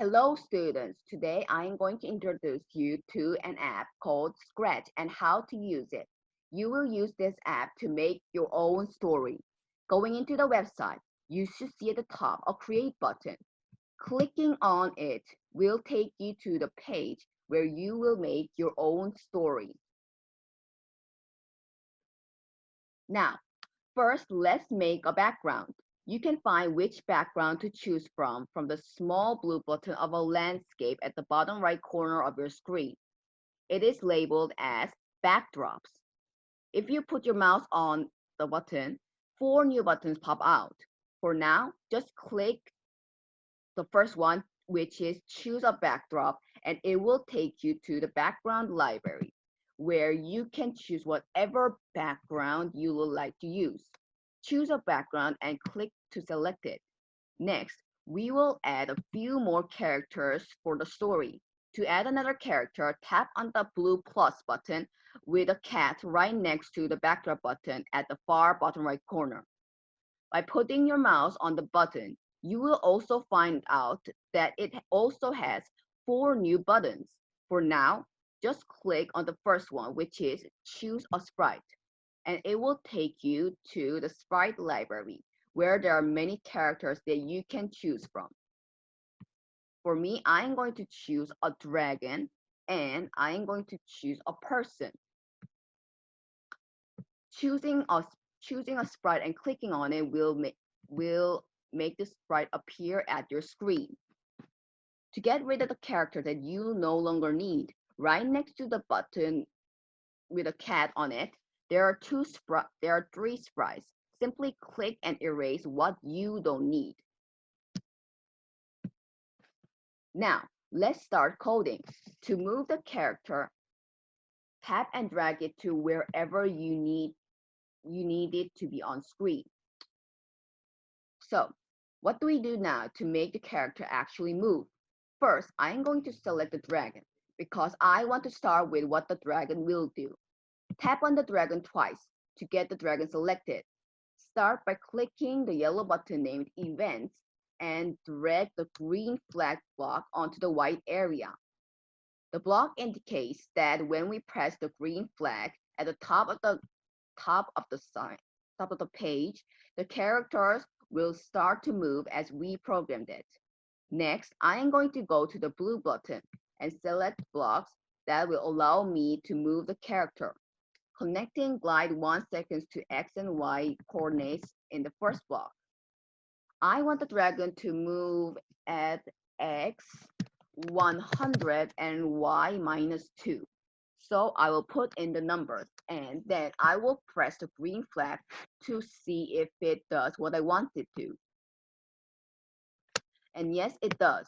Hello students, today I am going to introduce you to an app called Scratch and how to use it. You will use this app to make your own story. Going into the website, you should see at the top a create button. Clicking on it will take you to the page where you will make your own story. Now, first let's make a background. You can find which background to choose from the small blue button of a landscape at the bottom right corner of your screen. It is labeled as backdrops. If you put your mouse on the button, 4 new buttons pop out. For now, just click the first one, which is choose a backdrop, and it will take you to the background library, where you can choose whatever background you would like to use. Choose a background and click to select it. Next, we will add a few more characters for the story. To add another character, tap on the blue plus button with a cat right next to the backdrop button at the far bottom right corner. By putting your mouse on the button, you will also find out that it also has 4 new buttons. For now, just click on the first one, which is choose a sprite, and it will take you to the sprite library, where there are many characters that you can choose from. For me, I'm going to choose a dragon, and I'm going to choose a person. Choosing a sprite and clicking on it will make the sprite appear at your screen. To get rid of the character that you no longer need, right next to the button with a cat on it, there are 3 sprites. Simply click and erase what you don't need. Now, let's start coding. To move the character, tap and drag it to wherever you need it to be on screen. So, what do we do now to make the character actually move? First, I'm going to select the dragon because I want to start with what the dragon will do. Tap on the dragon twice to get the dragon selected. Start by clicking the yellow button named Events and drag the green flag block onto the white area. The block indicates that when we press the green flag at the top of the page, the characters will start to move as we programmed it. Next, I am going to go to the blue button and select blocks that will allow me to move the character. Connecting glide 1 second to X and Y coordinates in the first block. I want the dragon to move at X 100 and Y -2. So I will put in the numbers and then I will press the green flag to see if it does what I want it to. And yes, it does.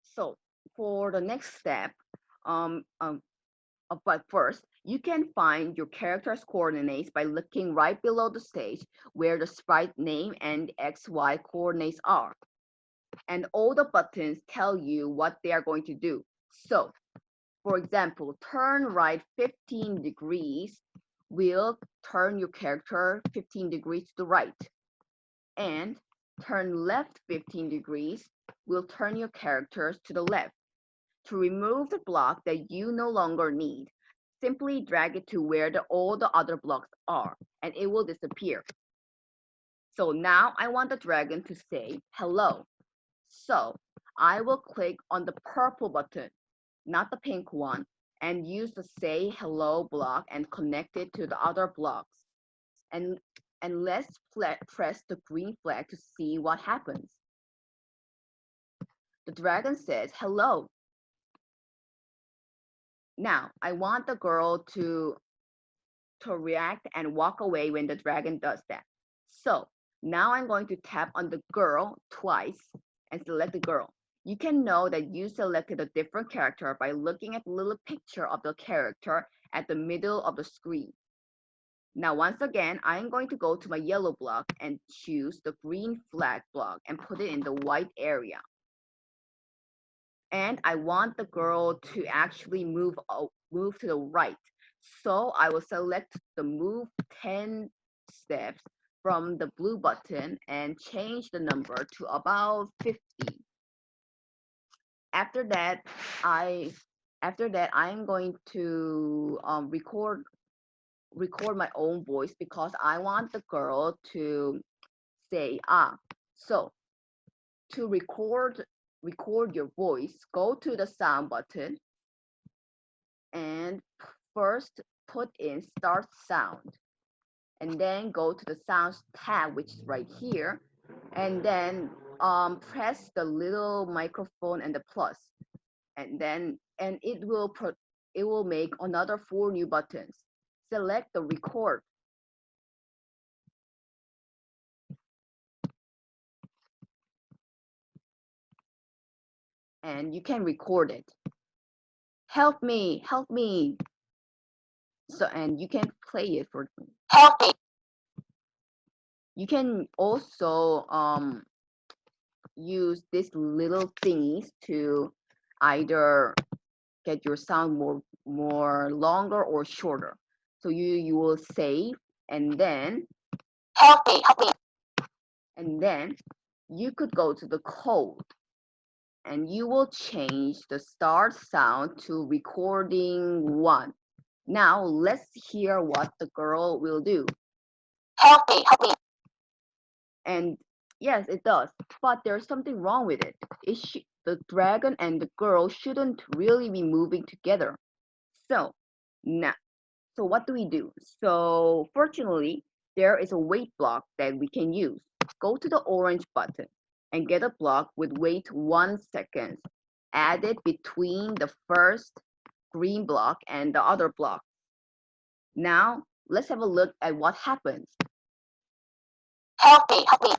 So for the next step, but first, you can find your character's coordinates by looking right below the stage where the sprite name and XY coordinates are. And all the buttons tell you what they are going to do. So, for example, turn right 15 degrees will turn your character 15 degrees to the right. And turn left 15 degrees will turn your characters to the left. To remove the block that you no longer need, simply drag it to where all the other blocks are, and it will disappear. So now I want the dragon to say hello. So I will click on the purple button, not the pink one, and use the say hello block and connect it to the other blocks. And let's press the green flag to see what happens. The dragon says hello. Now, I want the girl to react and walk away when the dragon does that. So now I'm going to tap on the girl twice and select the girl. You can know that you selected a different character by looking at the little picture of the character at the middle of the screen. Now, once again, I'm going to go to my yellow block and choose the green flag block and put it in the white area. And I want the girl to actually move to the right. So I will select the move 10 steps from the blue button and change the number to about 50. After that, I I'm going to record my own voice because I want the girl to say ah. So to record your voice, go to the sound button and first put in start sound, and then go to the sounds tab, which is right here, and then press the little microphone and the plus, and it will make another 4 new buttons. Select the record, and you can record it. Help me, help me. So, and you can play it for me. Help me. You can also use these little thingies to either get your sound more longer or shorter. So you will save, and then help me, and then you could go to the code and you will change the start sound to recording 1. Now let's hear what the girl will do. Help me, help me. And yes, it does, but there's something wrong with it. The dragon and the girl shouldn't really be moving together. So now, so what do we do? So fortunately, there is a weight block that we can use. Go to the orange button and get a block with weight 1 second. Add it between the first green block and the other block. Now, let's have a look at what happens. Help me, help me.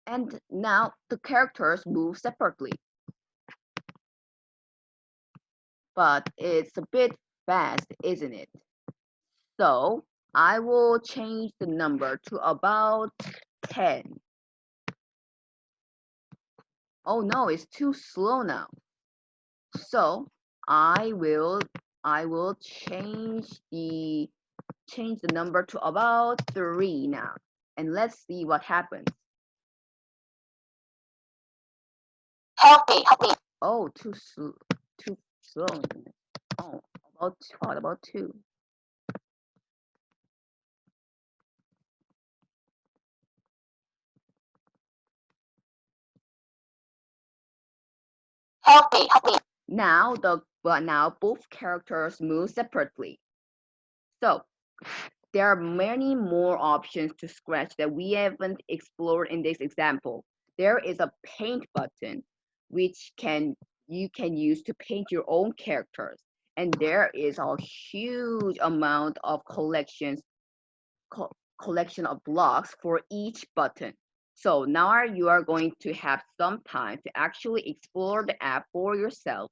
And now the characters move separately. But it's a bit fast, isn't it? So I will change the number to about 10. Oh no, it's too slow now. So I will change the number to about 3 now. And let's see what happens. Help me, help me. Oh, too slow. Oh, about 2. Help me, help me. Now both characters move separately. So there are many more options to scratch that we haven't explored in this example. There is a paint button, which you can use to paint your own characters. And there is a huge amount of collection of blocks for each button. So now you are going to have some time to actually explore the app for yourself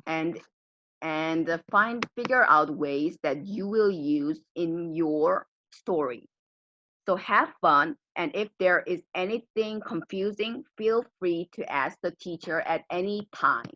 and figure out ways that you will use in your story. So have fun, and if there is anything confusing, feel free to ask the teacher at any time.